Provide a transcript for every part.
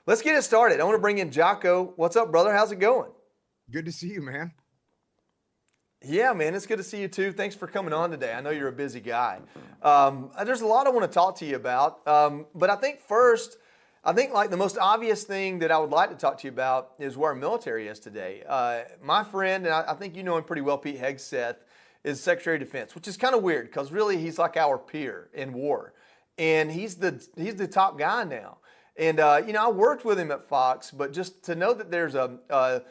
Let's get it started. I want to bring in Jocko. What's up, brother? How's it going? Good to see you, man. Yeah, man, it's good to see you too. Thanks for coming on today. I know you're a busy guy. There's a lot I want to talk to you about, but I think first, like the most obvious thing that I would like to talk to you about is where our military is today. My friend, and I think you know him pretty well, Pete Hegseth, is Secretary of Defense, which is kind of weird because really he's like our peer in war, and he's the top guy now. And I worked with him at Fox, but just to know that there's a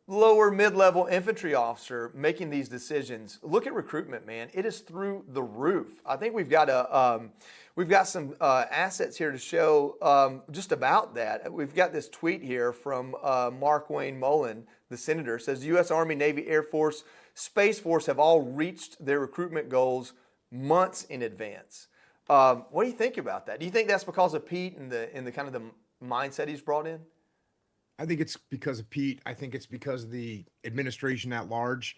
lower mid-level infantry officer making these decisions. Look at recruitment, man. It is through the roof. I think we've got some assets here to show just about that. We've got this tweet here from Mark Wayne Mullen, the senator. It says, U.S. Army, Navy, Air Force, Space Force have all reached their recruitment goals months in advance. What do you think about that? Do you think that's because of Pete and the kind of the mindset he's brought in? I think it's because of Pete. I think it's because of the administration at large.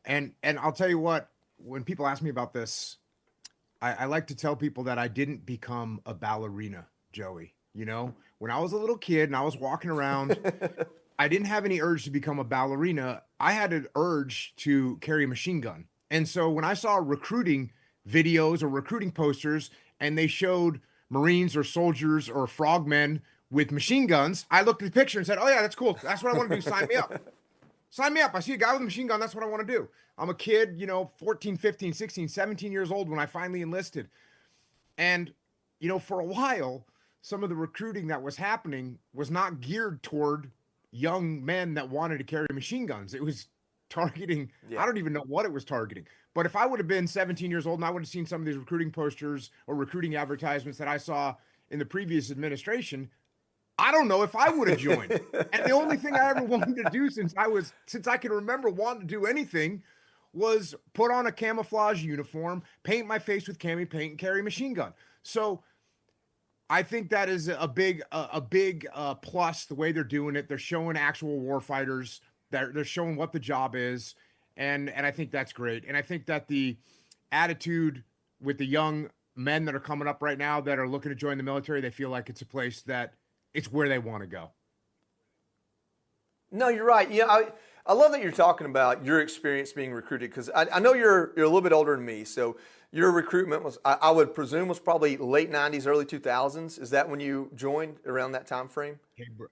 And I'll tell you what, when people ask me about this, I like to tell people that I didn't become a ballerina, Joey. You know, when I was a little kid and I was walking around, I didn't have any urge to become a ballerina. I had an urge to carry a machine gun. And so when I saw recruiting videos or recruiting posters and they showed Marines or soldiers or frogmen with machine guns, I looked at the picture and said, oh yeah, that's cool. That's what I want to do. Sign me up. Sign me up. I see a guy with a machine gun. That's what I want to do. I'm a kid, 14, 15, 16, 17 years old when I finally enlisted. And, for a while, some of the recruiting that was happening was not geared toward young men that wanted to carry machine guns. It was targeting, I don't even know what it was targeting. But if I would have been 17 years old and I would have seen some of these recruiting posters or recruiting advertisements that I saw in the previous administration, I don't know if I would have joined. And the only thing I ever wanted to do since I can remember wanting to do anything was put on a camouflage uniform, paint my face with cami paint, and carry a machine gun. So I think that is a big plus the way they're doing it. They're showing actual war fighters. They're showing what the job is. And I think that's great. And I think that the attitude with the young men that are coming up right now that are looking to join the military, they feel like it's a place that it's where they want to go. No, you're right. Yeah, I love that you're talking about your experience being recruited because I know you're a little bit older than me. So your recruitment was, I would presume, was probably late 90s, early 2000s. Is that when you joined around that time frame?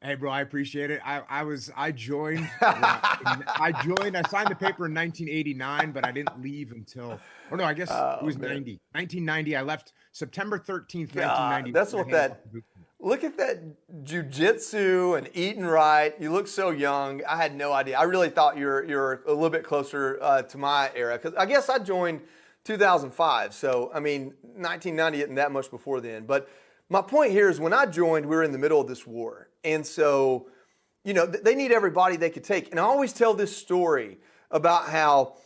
Hey, bro, I appreciate it. I joined. I signed the paper in 1989, but I didn't leave until, I guess it was 1990. I left September 13th, 1990. That's what that. Look at that jiu-jitsu and eating right. You look so young. I had no idea. I really thought you're a little bit closer to my era because I guess I joined 2005. So, 1990 isn't that much before then. But my point here is when I joined, we were in the middle of this war. And so, they need everybody they could take. And I always tell this story about how,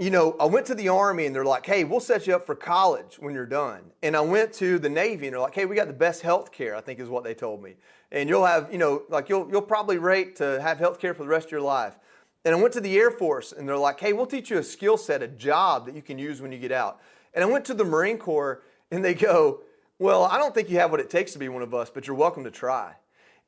I went to the Army and they're like, hey, we'll set you up for college when you're done. And I went to the Navy and they're like, hey, we got the best health care, I think is what they told me. And you'll have, you'll probably rate to have health care for the rest of your life. And I went to the Air Force and they're like, hey, we'll teach you a skill set, a job that you can use when you get out. And I went to the Marine Corps and they go, well, I don't think you have what it takes to be one of us, but you're welcome to try.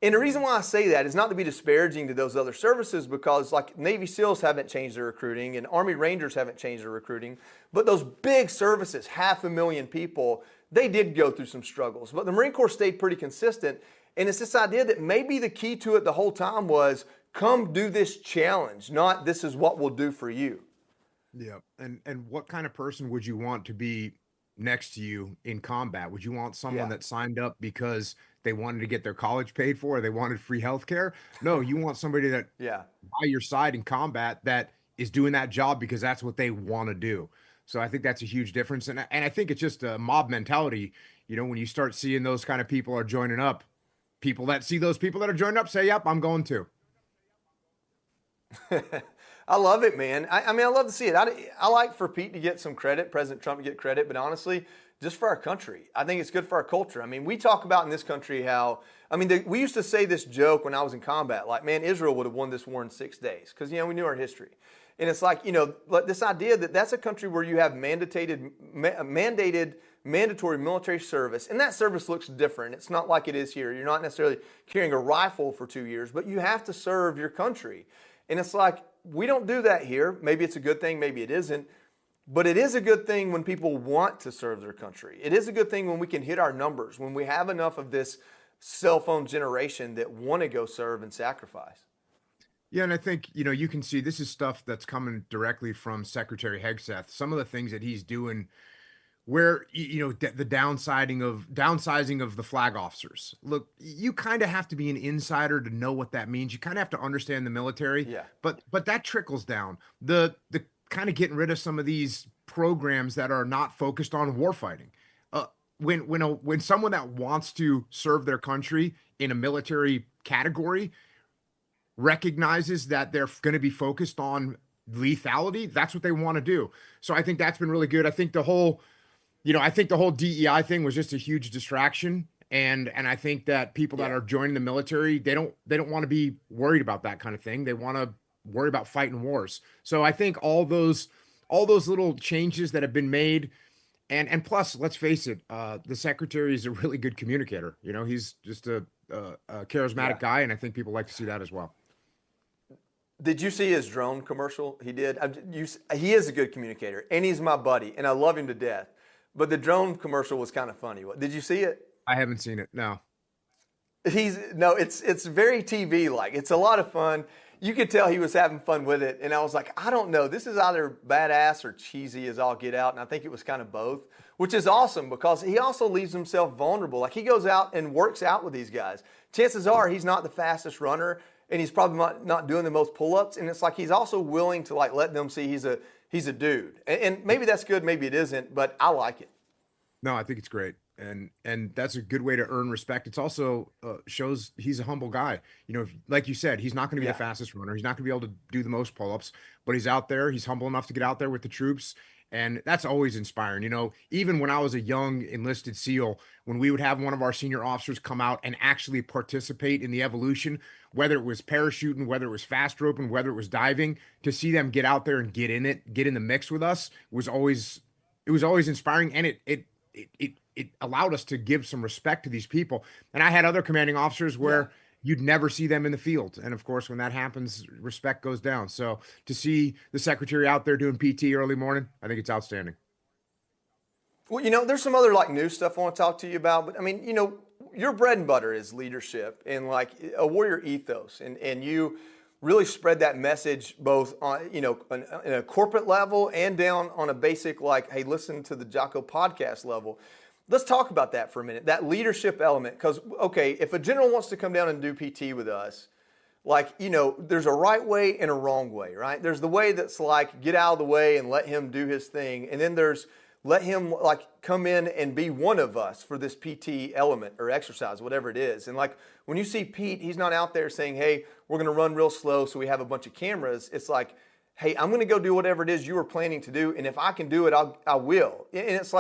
And the reason why I say that is not to be disparaging to those other services because like Navy SEALs haven't changed their recruiting and Army Rangers haven't changed their recruiting, but those big services, 500,000 people, they did go through some struggles. But the Marine Corps stayed pretty consistent. And it's this idea that maybe the key to it the whole time was come do this challenge, not this is what we'll do for you. Yeah. And what kind of person would you want to be next to you in combat? Would you want someone that signed up because they wanted to get their college paid for, or they wanted free health care? No, you want somebody that by your side in combat that is doing that job because that's what they want to do. So I think that's a huge difference. And I think it's just a mob mentality. When you start seeing those kind of people are joining up, people that see those people that are joining up say, yep, I'm going to. I love it, man. I love to see it. I like for Pete to get some credit, President Trump to get credit, but honestly, just for our country. I think it's good for our culture. We talk about in this country how, we used to say this joke when I was in combat, like, man, Israel would have won this war in 6 days because, we knew our history. And it's like, this idea that that's a country where you have mandated mandatory military service, and that service looks different. It's not like it is here. You're not necessarily carrying a rifle for 2 years, but you have to serve your country. And it's like, we don't do that here. Maybe it's a good thing, maybe it isn't. But it is a good thing when people want to serve their country. It is a good thing when we can hit our numbers, when we have enough of this cell phone generation that want to go serve and sacrifice. Yeah, and I think, you can see this is stuff that's coming directly from Secretary Hegseth. Some of the things that he's doing where, the downsizing of the flag officers. Look, you kind of have to be an insider to know what that means. You kind of have to understand the military. Yeah. But that trickles down. The kind of getting rid of some of these programs that are not focused on warfighting. When someone that wants to serve their country in a military category recognizes that they're going to be focused on lethality, that's what they want to do. So I think that's been really good. I think the whole DEI thing was just a huge distraction. And I think that people that are joining the military, they don't want to be worried about that kind of thing. They want to worry about fighting wars. So I think all those little changes that have been made, and plus, let's face it, the secretary is a really good communicator. He's just a charismatic guy, and I think people like to see that as well. Did you see his drone commercial? He did. He is a good communicator, and he's my buddy, and I love him to death. But the drone commercial was kind of funny. Did you see it? I haven't seen it. No. It's very TV-like. It's a lot of fun. You could tell he was having fun with it, and I was like, I don't know. This is either badass or cheesy as all get out, and I think it was kind of both, which is awesome because he also leaves himself vulnerable. Like, he goes out and works out with these guys. Chances are he's not the fastest runner, and he's probably not doing the most pull-ups, and it's like he's also willing to let them see he's a dude. And maybe that's good, maybe it isn't, but I like it. No, I think it's great. And that's a good way to earn respect. It's also shows he's a humble guy. Like you said, he's not going to be the fastest runner. He's not going to be able to do the most pull-ups, but he's out there. He's humble enough to get out there with the troops. And that's always inspiring. Even when I was a young enlisted SEAL, when we would have one of our senior officers come out and actually participate in the evolution, whether it was parachuting, whether it was fast roping, whether it was diving, to see them get out there and get in the mix with us was always inspiring. And it allowed us to give some respect to these people. And I had other commanding officers where you'd never see them in the field. And of course, when that happens, respect goes down. So to see the secretary out there doing PT early morning, I think it's outstanding. Well, there's some other new stuff I want to talk to you about, but I mean, your bread and butter is leadership and a warrior ethos. And you really spread that message both on, in a corporate level and down on a basic, hey, listen to the Jocko podcast level. Let's talk about that for a minute, that leadership element. Because, okay, if a general wants to come down and do PT with us, there's a right way and a wrong way, right? There's the way that's get out of the way and let him do his thing. And then there's let him come in and be one of us for this PT element or exercise, whatever it is. And when you see Pete, he's not out there saying, hey, we're going to run real slow so we have a bunch of cameras. It's hey, I'm going to go do whatever it is you were planning to do. And if I can do it, I will. And it's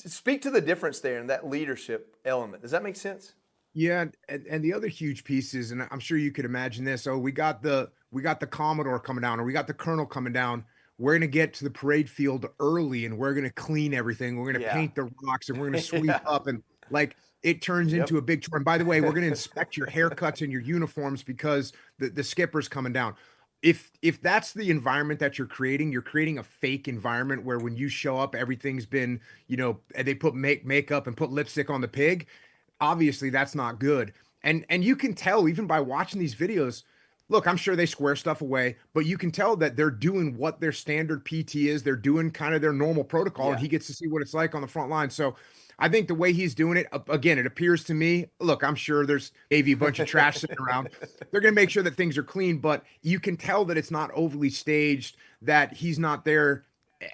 speak to the difference there in that leadership element. Does that make sense? Yeah, and the other huge piece is, and I'm sure you could imagine this. Oh, we got the Commodore coming down, or we got the Colonel coming down. We're going to get to the parade field early, and we're going to clean everything. We're going to paint the rocks, and we're going to sweep up, and it turns into a big chore. And by the way, we're going to inspect your haircuts and your uniforms because the skipper's coming down. If that's the environment that you're creating a fake environment where when you show up, everything's been, they put makeup and put lipstick on the pig. Obviously, that's not good. And you can tell even by watching these videos. Look, I'm sure they square stuff away, but you can tell that they're doing what their standard PT is. They're doing kind of their normal protocol, and he gets to see what it's like on the front line. So I think the way he's doing it, again, it appears to me, look, I'm sure there's maybe a bunch of trash sitting around. They're going to make sure that things are clean, but you can tell that it's not overly staged, that he's not there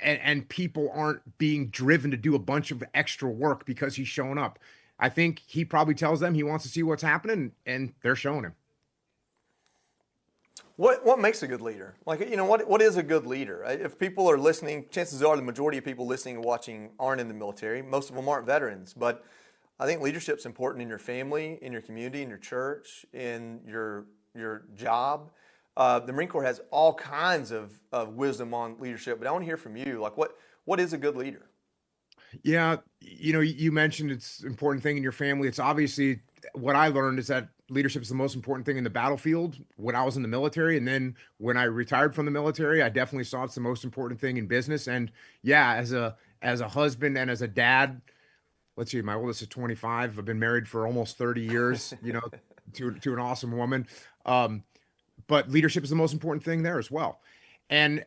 and people aren't being driven to do a bunch of extra work because he's showing up. I think he probably tells them he wants to see what's happening, and they're showing him. What makes a good leader? What is a good leader? If people are listening, chances are the majority of people listening and watching aren't in the military. Most of them aren't veterans. But I think leadership's important in your family, in your community, in your church, in your job. The Marine Corps has all kinds of wisdom on leadership, but I want to hear from you. What is a good leader? Yeah, you mentioned it's an important thing in your family. It's obviously what I learned is that leadership is the most important thing in the battlefield when I was in the military. And then when I retired from the military, I definitely saw it's the most important thing in business. And yeah, as a husband and as a dad, let's see, my oldest is 25. I've been married for almost 30 years, to an awesome woman. Um, but leadership is the most important thing there as well. And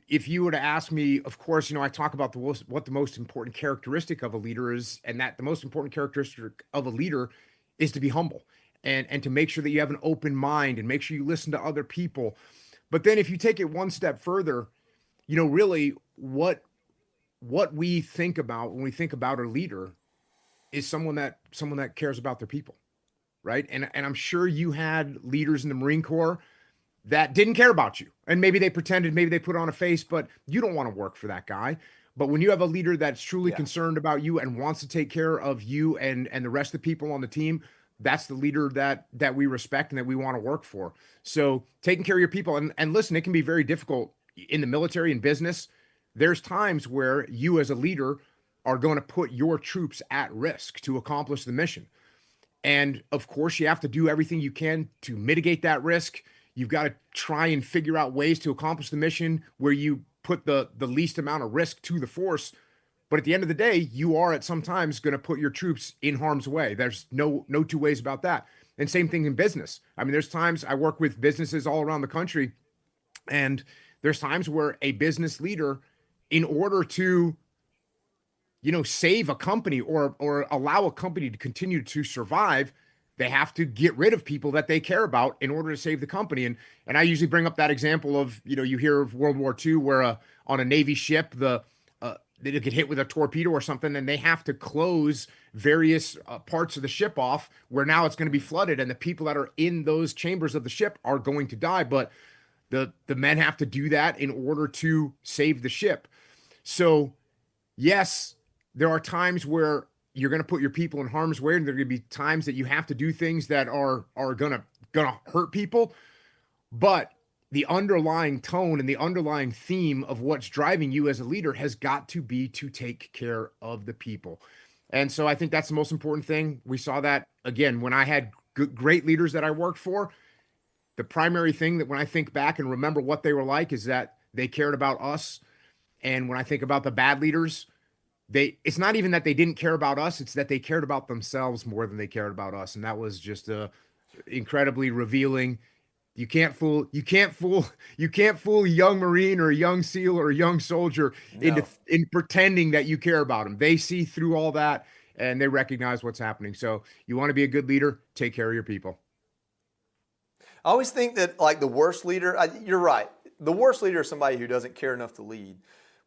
if you were to ask me, of course, I talk about what the most important characteristic of a leader is, and that the most important characteristic of a leader is to be humble and to make sure that you have an open mind and make sure you listen to other people. But then if you take it one step further, really what we think about when we think about a leader is someone that cares about their people, right? And I'm sure you had leaders in the Marine Corps that didn't care about you. And maybe they pretended, maybe they put on a face, but you don't want to work for that guy. But when you have a leader that's truly Yeah. concerned about you and wants to take care of you and the rest of the people on the team, that's the leader that we respect and that we want to work for. So taking care of your people and listen, it can be very difficult in the military and business. There's times where you as a leader are going to put your troops at risk to accomplish the mission. And of course, you have to do everything you can to mitigate that risk. You've got to try and figure out ways to accomplish the mission where you put the least amount of risk to the force. But at the end of the day, you are at some times going to put your troops in harm's way. There's no two ways about that. And same thing in business. I mean, there's times I work with businesses all around the country, and there's times where a business leader, in order to save a company or allow a company to continue to survive, they have to get rid of people that they care about in order to save the company. And I usually bring up that example of, you hear of World War II where on a Navy ship, they get hit with a torpedo or something, and they have to close various parts of the ship off where now it's going to be flooded, and the people that are in those chambers of the ship are going to die. But the men have to do that in order to save the ship. So yes, there are times where you're going to put your people in harm's way, and there are going to be times that you have to do things that are gonna hurt people. But the underlying tone and the underlying theme of what's driving you as a leader has got to be to take care of the people. And so I think that's the most important thing. We saw that again when I had great leaders that I worked for. The primary thing that when I think back and remember what they were like is that they cared about us. And when I think about the bad leaders, it's not even that they didn't care about us, it's that they cared about themselves more than they cared about us. And that was just incredibly revealing. You can't fool a young Marine or a young SEAL or a young soldier No. in pretending that you care about them. They see through all that and they recognize what's happening. So you want to be a good leader, take care of your people. I always think that like the worst leader, you're right. The worst leader is somebody who doesn't care enough to lead.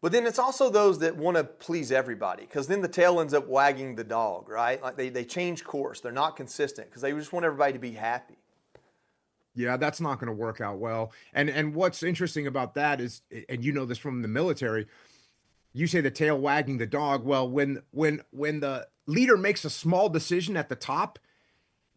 But then it's also those that want to please everybody, because then the tail ends up wagging the dog, right? Like they change course. They're not consistent because they just want everybody to be happy. Yeah, that's not going to work out well. And what's interesting about that is, and you know this from the military, you say the tail wagging the dog. Well, when the leader makes a small decision at the top,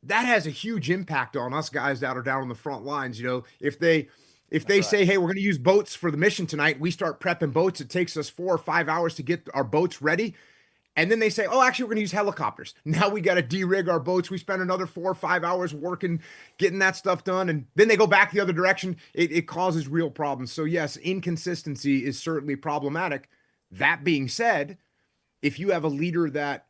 that has a huge impact on us guys that are down on the front lines. If they That's right. say, hey, we're going to use boats for the mission tonight, we start prepping boats. It takes us 4 or 5 hours to get our boats ready. And then they say, oh, actually, we're going to use helicopters. Now we got to de-rig our boats. We spend another 4 or 5 hours working, getting that stuff done. And then they go back the other direction. It causes real problems. So yes, inconsistency is certainly problematic. That being said, if you have a leader that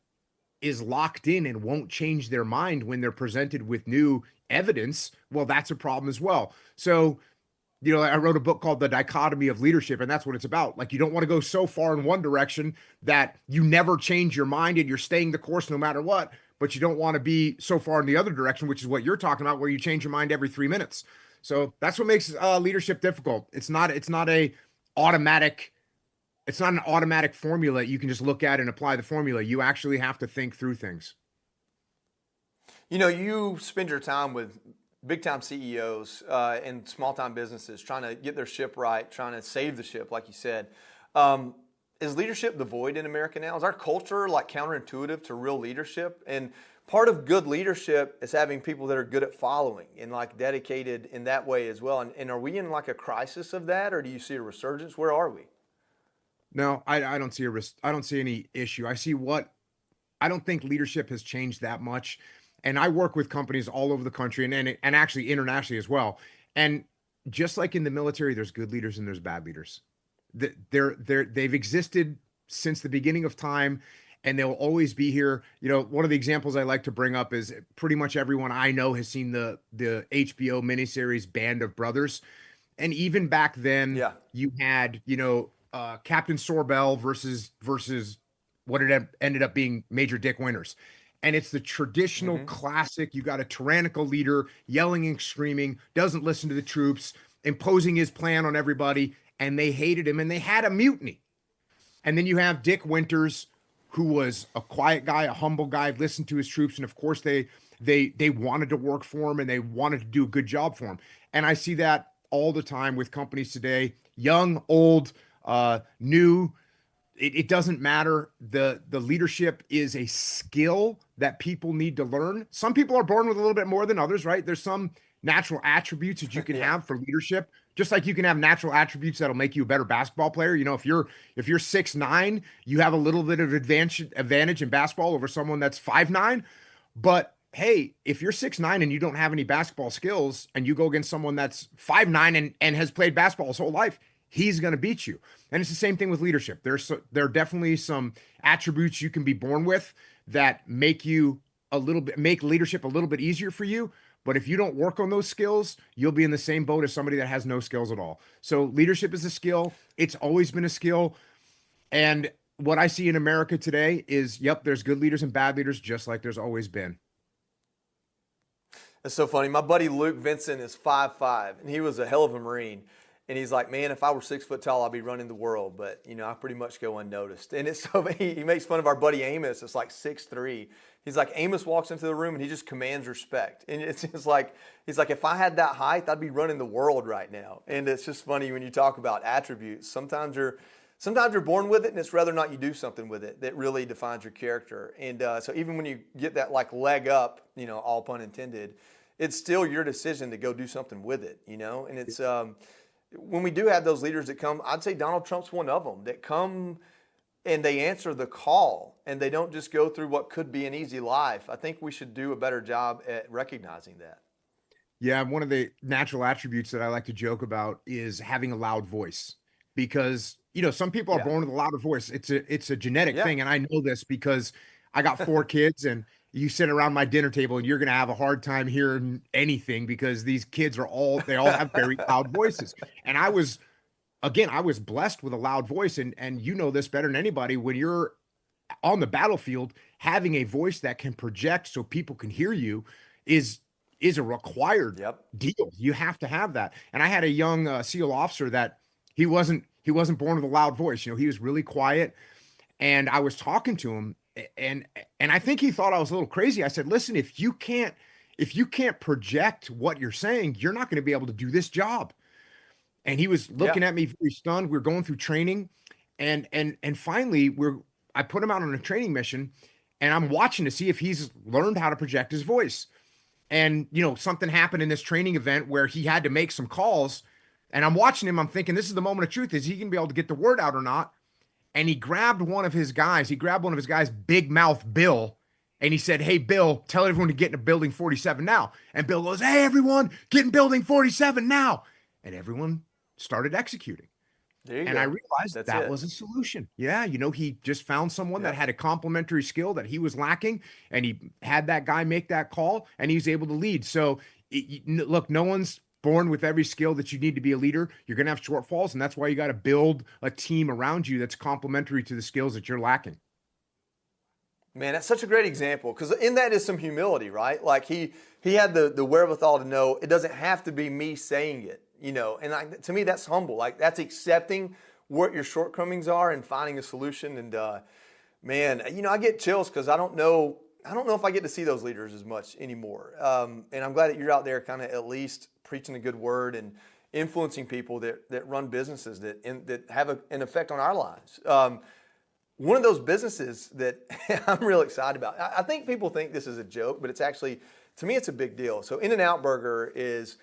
is locked in and won't change their mind when they're presented with new evidence, well, that's a problem as well. So, I wrote a book called The Dichotomy of Leadership, and that's what it's about. Like, you don't want to go so far in one direction that you never change your mind and you're staying the course no matter what, but you don't want to be so far in the other direction, which is what you're talking about, where you change your mind every 3 minutes. So that's what makes leadership difficult. It's not automatic. It's not an automatic formula you can just look at and apply the formula. You actually have to think through things. You spend your time with big time CEOs and small time businesses trying to get their ship right, trying to save the ship, like you said. Is leadership devoid in America now? Is our culture like counterintuitive to real leadership? And part of good leadership is having people that are good at following and like dedicated in that way as well. And are we in like a crisis of that, or do you see a resurgence? Where are we? No, I don't see a risk. I don't see any issue. I don't think leadership has changed that much. And I work with companies all over the country and actually internationally as well. And just like in the military, there's good leaders and there's bad leaders. They've existed since the beginning of time, and they'll always be here. You know, one of the examples I like to bring up is pretty much everyone I know has seen the HBO miniseries Band of Brothers. And even back then, Yeah. you had, Captain Sorbell versus what ended up being Major Dick Winters. And it's the traditional classic. You got a tyrannical leader yelling and screaming, doesn't listen to the troops, imposing his plan on everybody, and they hated him and they had a mutiny. And then you have Dick Winters, who was a quiet guy, a humble guy, listened to his troops, and of course they wanted to work for him and they wanted to do a good job for him. And I see that all the time with companies today, young, old, new. It doesn't matter. The leadership is a skill that people need to learn. Some people are born with a little bit more than others, right? There's some natural attributes that you can have for leadership, just like you can have natural attributes that'll make you a better basketball player. You know, if you're 6'9", you have a little bit of advantage in basketball over someone that's 5'9". But hey, if you're 6'9" and you don't have any basketball skills and you go against someone that's 5'9" and has played basketball his whole life, he's going to beat you. And it's the same thing with leadership. There are definitely some attributes you can be born with that make leadership a little bit easier for you. But if you don't work on those skills, you'll be in the same boat as somebody that has no skills at all. So leadership is a skill. It's always been a skill. And what I see in America today is, there's good leaders and bad leaders, just like there's always been. That's so funny. My buddy Luke Vincent is 5'5", and he was a hell of a Marine. And he's like, man, if I were 6 foot tall, I'd be running the world. But, I pretty much go unnoticed. And it's so he makes fun of our buddy Amos. It's like 6'3". He's like, Amos walks into the room and he just commands respect. And it's just like, he's like, if I had that height, I'd be running the world right now. And it's just funny when you talk about attributes. Sometimes you're born with it, and it's whether or not you do something with it that really defines your character. And so even when you get that like leg up, all pun intended, it's still your decision to go do something with it, And it's when we do have those leaders that come, I'd say Donald Trump's one of them, that come and they answer the call and they don't just go through what could be an easy life. I think we should do a better job at recognizing that. Yeah, one of the natural attributes that I like to joke about is having a loud voice, because some people are born with a louder voice. It's a genetic thing, and I know this because I got 4 kids, and you sit around my dinner table and you're going to have a hard time hearing anything because these kids they all have very loud voices. And I was blessed with a loud voice. And you know this better than anybody. When you're on the battlefield, having a voice that can project so people can hear you is a required deal. You have to have that. And I had a young SEAL officer that he wasn't born with a loud voice. He was really quiet, and I was talking to him, and I think he thought I was a little crazy. I said, listen, if you can't project what you're saying, you're not going to be able to do this job. And he was looking at me very stunned. We were going through training, and finally I put him out on a training mission, and I'm watching to see if he's learned how to project his voice. And something happened in this training event where he had to make some calls, and I'm watching him. I'm thinking, this is the moment of truth. Is he going to be able to get the word out or not? And he grabbed one of his guys, big mouth Bill, and he said, hey, Bill, tell everyone to get into building 47 now. And Bill goes, hey, everyone, get in building 47 now. And everyone started executing. And I realized that was a solution. Yeah, he just found someone that had a complementary skill that he was lacking, and he had that guy make that call, and he was able to lead. So, look, no one's born with every skill that you need to be a leader. You're going to have shortfalls, and that's why you got to build a team around you that's complementary to the skills that you're lacking. Man, that's such a great example, because in that is some humility, right? Like he had the wherewithal to know it doesn't have to be me saying it, and to me that's humble. Like that's accepting what your shortcomings are and finding a solution. And man, I get chills because I don't know if I get to see those leaders as much anymore. And I'm glad that you're out there kind of at least preaching a good word and influencing people that run businesses that have an effect on our lives. One of those businesses that I'm real excited about, I think people think this is a joke, but it's actually, to me, it's a big deal. So In-N-Out Burger is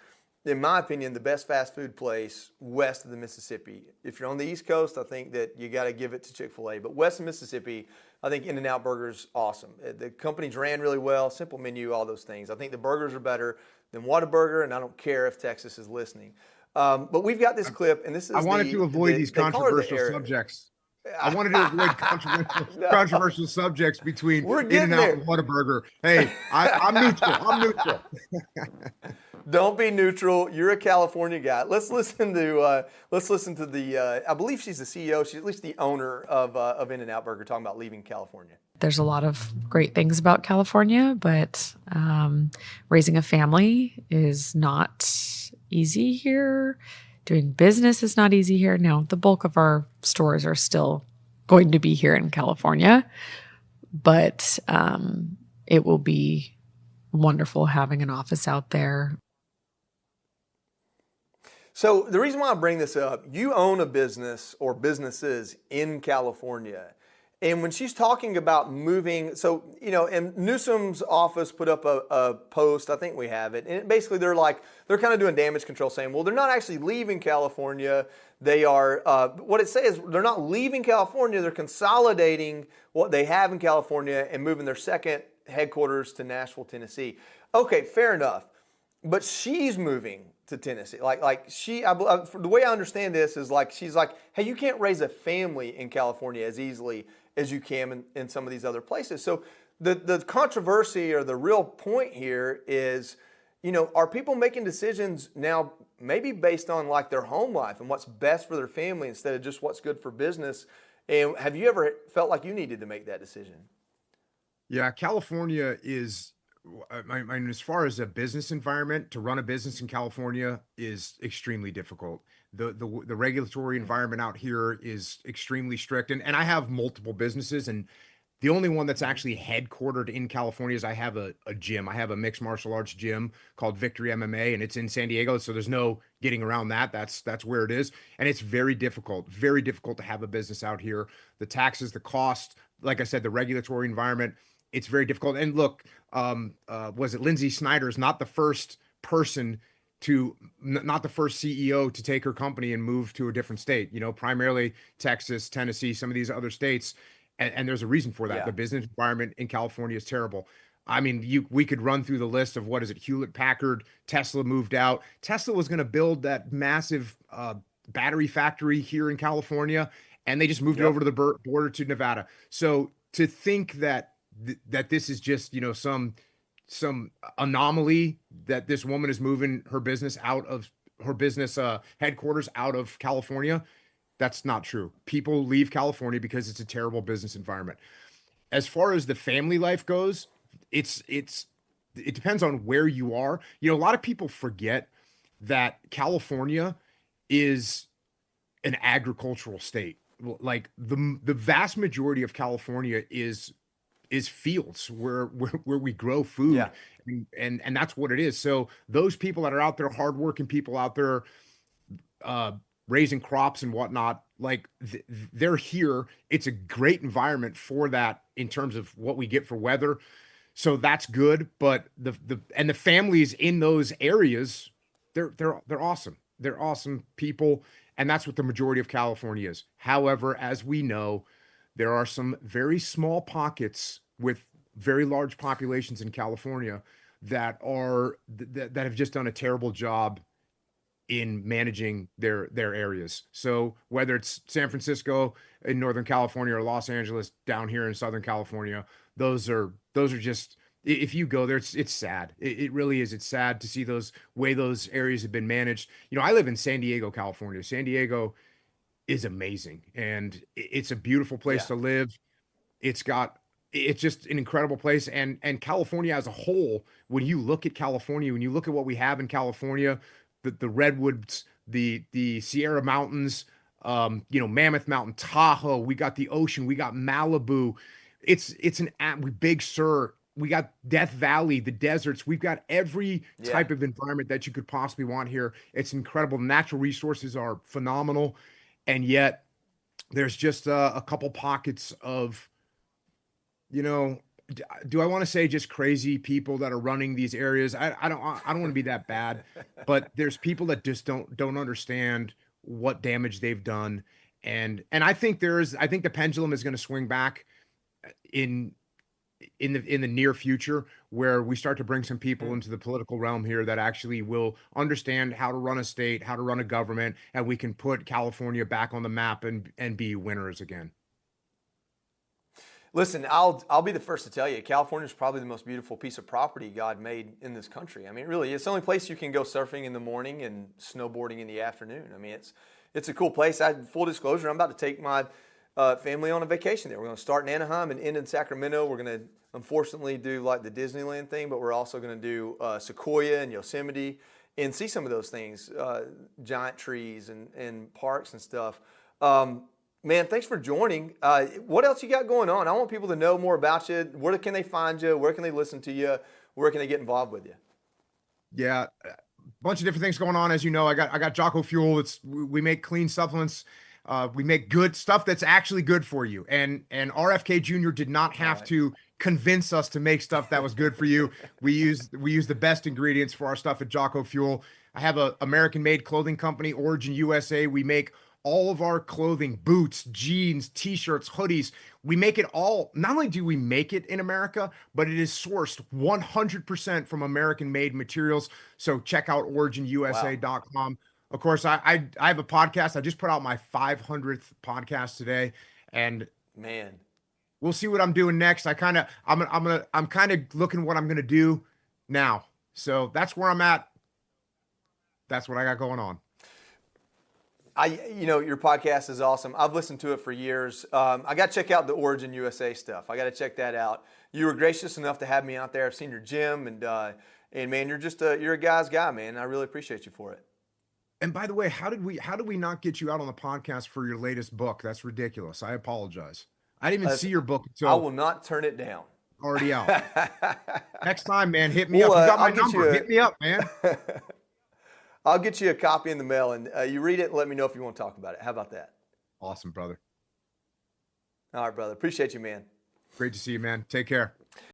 in my opinion, the best fast food place west of the Mississippi. If you're on the East Coast, I think that you got to give it to Chick-fil-A. But west of Mississippi, I think In-N-Out Burger's awesome. The company's ran really well, simple menu, all those things. I think the burgers are better than Whataburger, and I don't care if Texas is listening. But we've got this clip, and this is I wanted to avoid these controversial subjects. I wanted to avoid controversial subjects between In-N-Out and Whataburger. Hey, I'm neutral. I'm neutral. Don't be neutral. You're a California guy. Let's listen to the. I believe she's the CEO. She's at least the owner of In-N-Out Burger, talking about leaving California. There's a lot of great things about California, but raising a family is not easy here. Doing business is not easy here. Now, the bulk of our stores are still going to be here in California, but it will be wonderful having an office out there. So the reason why I bring this up, you own a business or businesses in California. And when she's talking about moving, so, and Newsom's office put up a post, I think we have it, and basically they're kind of doing damage control, saying, well, they're not actually leaving California. They are, what it says, they're not leaving California, they're consolidating what they have in California and moving their second headquarters to Nashville, Tennessee. Okay, fair enough. But she's moving to Tennessee. The way I understand this is she's like, hey, you can't raise a family in California as easily as you can in some of these other places. So the controversy or the real point here is, are people making decisions now maybe based on their home life and what's best for their family instead of just what's good for business? And have you ever felt like you needed to make that decision? Yeah, California is, I mean, as far as a business environment, to run a business in California is extremely difficult. The regulatory environment out here is extremely strict. And I have multiple businesses, and the only one that's actually headquartered in California is I have a gym. I have a mixed martial arts gym called Victory MMA, and it's in San Diego. So there's no getting around that. That's where it is. And it's very difficult to have a business out here. The taxes, the cost, like I said, the regulatory environment, it's very difficult. And look, was it Lindsay Snyder is not the first CEO to take her company and move to a different state, primarily Texas, Tennessee, some of these other states. And there's a reason for that. Yeah. The business environment in California is terrible. I mean, we could run through the list of what is it? Hewlett Packard, Tesla moved out. Tesla was going to build that massive battery factory here in California, and they just moved it over to the border to Nevada. So to think that this is just, some anomaly that this woman is moving her business headquarters out of California, that's not true. People leave California because it's a terrible business environment. As far as the family life goes, it depends on where you are. A lot of people forget that California is an agricultural state. Like the vast majority of California is fields where we grow food. Yeah. And that's what it is. So those people that are out there, hardworking people out there, raising crops and whatnot, they're here. It's a great environment for that in terms of what we get for weather. So that's good. But the families in those areas, they're awesome. They're awesome people. And that's what the majority of California is. However, as we know, there are some very small pockets with very large populations in California that have just done a terrible job in managing their areas. So whether it's San Francisco in Northern California or Los Angeles down here in Southern California, those are just, if you go there, it's sad. It really is. It's sad to see those areas have been managed. I live in San Diego, California. San Diego is amazing, and it's a beautiful place to live. It's just an incredible place. And California as a whole, when you look at California, when you look at what we have in California, the redwoods, the Sierra Mountains, Mammoth Mountain, Tahoe, we got the ocean, we got Malibu. Big Sur, we got Death Valley, the deserts. We've got every type of environment that you could possibly want here. It's incredible. Natural resources are phenomenal. And yet there's just a couple pockets of, do I want to say just crazy people that are running these areas? I don't want to be that bad, but there's people that just don't understand what damage they've done. And I think I think the pendulum is going to swing back in the near future, where we start to bring some people into the political realm here that actually will understand how to run a state, how to run a government, and we can put California back on the map and be winners again. Listen, I'll be the first to tell you, California is probably the most beautiful piece of property God made in this country. I mean, really, it's the only place you can go surfing in the morning and snowboarding in the afternoon. I mean, it's a cool place. Full disclosure, I'm about to take my family on a vacation there. We're going to start in Anaheim and end in Sacramento. We're going to, unfortunately, do like the Disneyland thing, but we're also going to do Sequoia and Yosemite and see some of those things, giant trees and parks and stuff. Man, thanks for joining. What else you got going on? I want people to know more about you. Where can they find you? Where can they listen to you? Where can they get involved with you? Yeah, a bunch of different things going on. As you know, I got Jocko Fuel. We make clean supplements. We make good stuff that's actually good for you. And RFK Jr. did not have to convince us to make stuff that was good for you. We use the best ingredients for our stuff at Jocko Fuel. I have a American-made clothing company, Origin USA. We make all of our clothing, boots, jeans, t-shirts, hoodies. We make it all. Not only do we make it in America, but it is sourced 100% from American-made materials. So check out originusa.com. Wow. Of course, I have a podcast. I just put out my 500th podcast today, and man, we'll see what I'm doing next. I'm kind of looking what I'm gonna do now. So that's where I'm at. That's what I got going on. Your podcast is awesome. I've listened to it for years. I got to check out the Origin USA stuff. I got to check that out. You were gracious enough to have me out there. I've seen your gym, and man, you're a guy's guy, man. I really appreciate you for it. And by the way, how did we not get you out on the podcast for your latest book? That's ridiculous. I apologize. I didn't even see your book until I will not turn it down. Already out. Next time, man, hit me up. You got my number. Hit me up, man. I'll get you a copy in the mail, and you read it and let me know if you want to talk about it. How about that? Awesome, brother. All right, brother. Appreciate you, man. Great to see you, man. Take care.